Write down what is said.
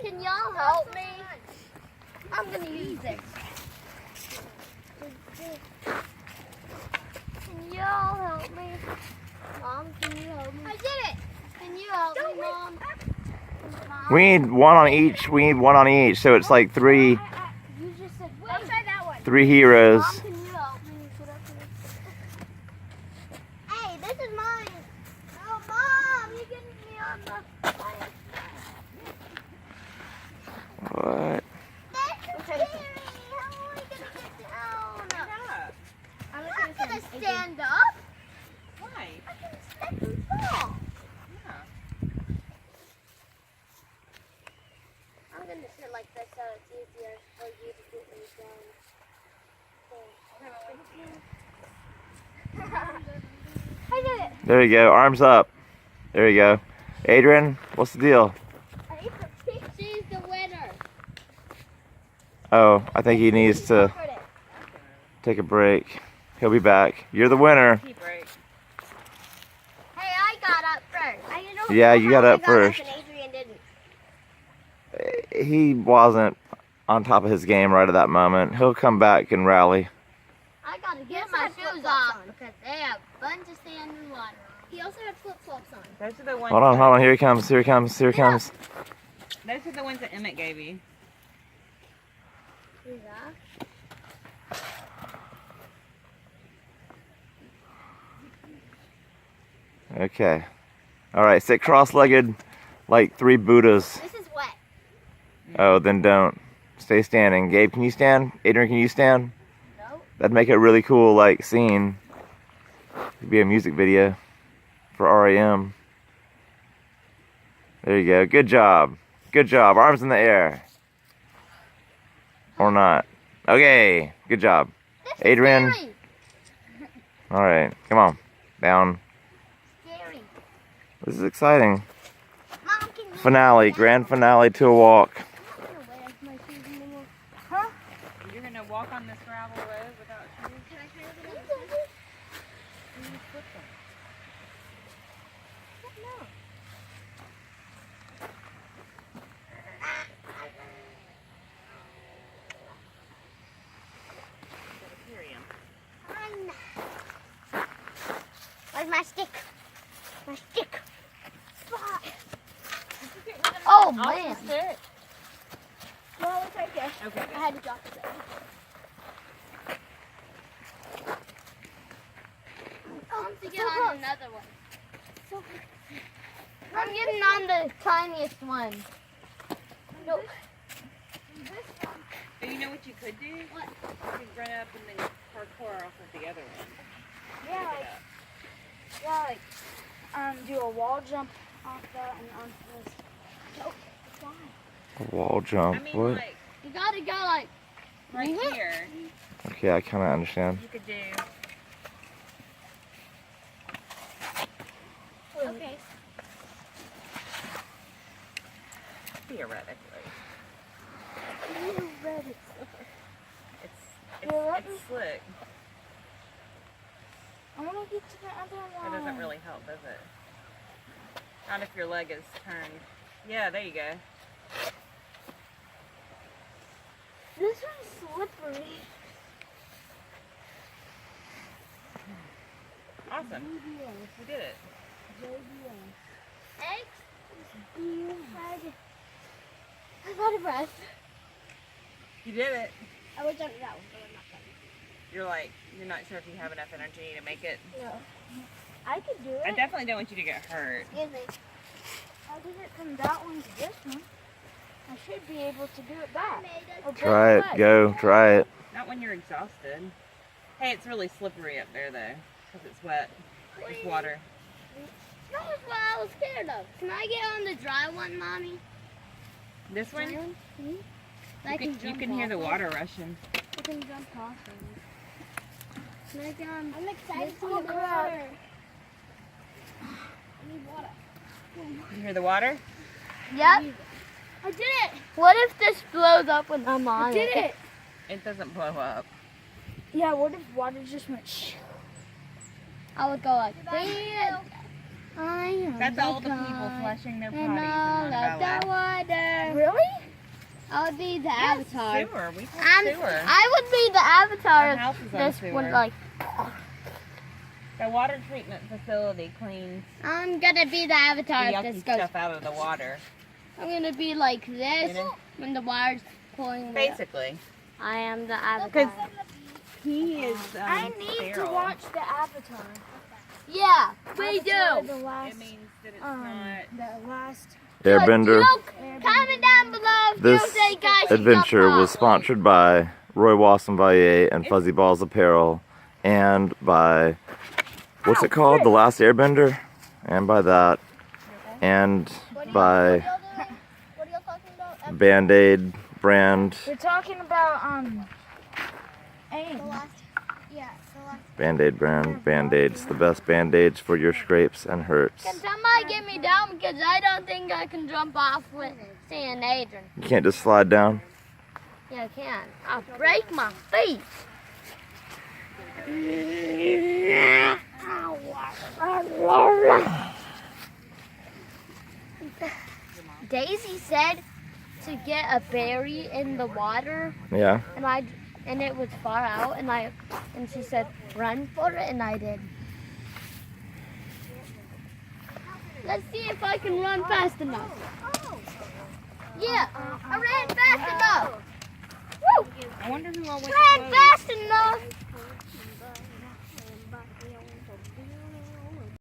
Can y'all help me? I'm gonna use this. Can y'all help me? Mom, can you help me? I did it. Can you help me, Mom? We need one on each. We need one on each. So it's like three. You just said wait. I'll try that one. 3 heroes. Mom, can you help me? Hey, this is mine. Oh, Mom, you're getting me on the fire. What? This is scary. How am I gonna get down? I'm not gonna stand up. Why? I can slip and fall. Yeah. I'm gonna sit like this so it's easier for you to get me down. I did it. There you go. Arms up. There you go. Adrian, what's the deal? I need to pick. She's the winner. Oh, I think he needs to take a break. He'll be back. You're the winner. Keep right. Hey, I got up first. Yeah, you got up first. And Adrian didn't. He wasn't on top of his game right at that moment. He'll come back and rally. I gotta get my shoes off because they have a bunch of sand and water. He also had flip-flops on. Those are the ones. Hold on. Here he comes. Here he comes. Here he comes. Those are the ones that Emmett gave you. Yeah. Okay. All right. Sit cross-legged like 3 Buddhas. This is wet. Oh, then don't. Stay standing. Gabe, can you stand? Adrian, can you stand? No. That'd make it a really cool, like, scene. It'd be a music video for REM. There you go. Good job. Good job. Arms in the air. Or not. Okay. Good job. This is Adrian. scary. All right. Come on. Down. Scary. This is exciting. Mom, can you Finale. Grand finale to a walk. I'm not gonna wear my shoes anymore. Huh? You're gonna walk on this gravel road without shoes? Can I try to get on You need flip them. No. Where's my stick? My stick. Oh man. Well, it's right there. Okay. I had to drop it there. To get on another one. I'm getting on the tiniest one. Nope. But you know what you could do? What? You could run up and then parkour off of the other one. Yeah, like, do a wall jump off that and onto this. Nope, fine. A wall jump. I mean, What? like, You gotta go like right here, Okay, I kind of understand. you could do. okay. Theoretically. It's slick. I want to get to the other It one. doesn't really help, does it? Not if your leg is turned. Yeah, there you go. This one's slippery. Awesome. We did it. X. I'm out of breath. You did it. I wish I did that one, but I'm not done. You're not sure if you have enough energy to make it. No. I could do I it. definitely don't want you to get hurt. Excuse me. I did it from that one to this one. I should be able to do it back. Or Try both it. ways. Go. Try it. Not when you're exhausted. Hey, it's really slippery up there though, because it's wet. It's water. That was what I was scared of. Can I get on the dry one, Mommy? This one, You you can hear the water rushing. I can jump off of it. Can I get on? I'm excited This to is get the crap. water. I need water. You hear the water? Yep. I did it. What if this blows up when I'm on I did it. It doesn't blow up. Yeah, what if water just went shh? I would go like this. I am That's all the people God, flushing their potties and in all of Montebello. the water. Really? I would be the Yes, avatar. Sewer. We have sewer. I would be the avatar Our house is if on this sewer. would like. The water treatment facility cleans I'm gonna be the the avatar if yucky this goes. stuff out of the water. I'm gonna be like this You know? when the wire's pulling. Basically. I am the avatar. He is I need to watch the Avatar. Yeah, we Avatar, do. The last, It means that it's not. the last. Airbender. Comment down below if This you think I should adventure jump was off. sponsored by Roy Wassenvalier and Fuzzy Balls Apparel, and by, what's it called? The Last Airbender? And by that, and by What are y'all talking about? Band-Aid brand. We're talking about AIM. The last. Band-Aid brand. Band-Aids. The best Band-Aids for your scrapes and hurts. Can somebody get me down because I don't think I can jump off with San Adrian. You can't just slide down. Yeah, I can. I'll break my feet. Daisy said to get a berry in the water, Yeah. and it was far out, and she said run for it, and I did. Let's see if I can run fast enough. Yeah, I ran fast enough. Woo! I wonder who always Ran fast enough.